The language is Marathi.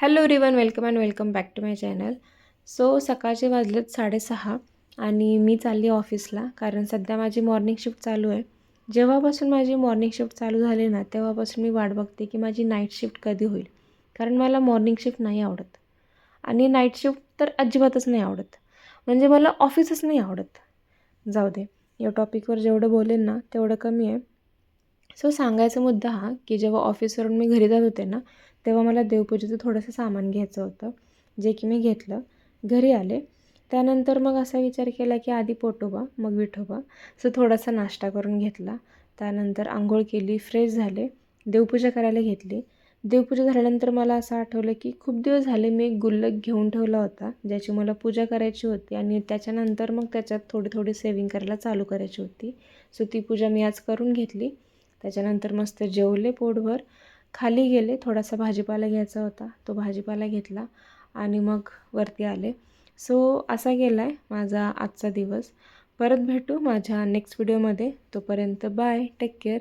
Hello everyone, welcome and welcome back to my channel. So सकाळचे वाजलेत 6:30 आणि मी चालली ऑफिसला, कारण सध्या माझी मॉर्निंग शिफ्ट चालू आहे. जेव्हापासून माझी मॉर्निंग शिफ्ट चालू झाली ना, तेव्हापासून मी वाट बघते की माझी नाईट शिफ्ट कधी होईल. कारण मला मॉर्निंग शिफ्ट नाही आवडत आणि नाईट शिफ्ट तर अजिबातच नाही आवडत. म्हणजे मला ऑफिसच नाही आवडत. जाऊ दे, या टॉपिकवर जेवढं बोलेन ना तेवढं कमी आहे. सो सांगायचा मुद्दा हा की जेव्हा ऑफिसवरून मी घरी जात होते ना, तेव्हा मला देवपूजेचं थोडंसं सामान घ्यायचं होतं, जे की मी घेतलं. घरी आले, त्यानंतर मग असा विचार केला की आधी पोटोबा मग विठोबा. सो थोडासा नाश्ता करून घेतला. त्यानंतर अंघोळ केली, फ्रेश झाले, देवपूजा करायला घेतली. देवपूजा झाल्यानंतर मला असं आठवलं की खूप दिवस झाले मी एक गुल्लक घेऊन ठेवला होता, ज्याची मला पूजा करायची होती आणि त्याच्यानंतर मग त्याच्यात थोडी थोडी सेविंग करायला चालू करायची होती. सो ती पूजा मी आज करून घेतली. त्याच्यानंतर मस्त जेवले पोटभर. खाली गेले, थोडासा भाजीपाला घ्यायचा होता, तो भाजीपाला घेतला आणि मग वरती आले. सो असा गेला आहे माझा आजचा दिवस. परत भेटू माझ्या नेक्स्ट व्हिडिओमध्ये. तोपर्यंत बाय, टेक केअर.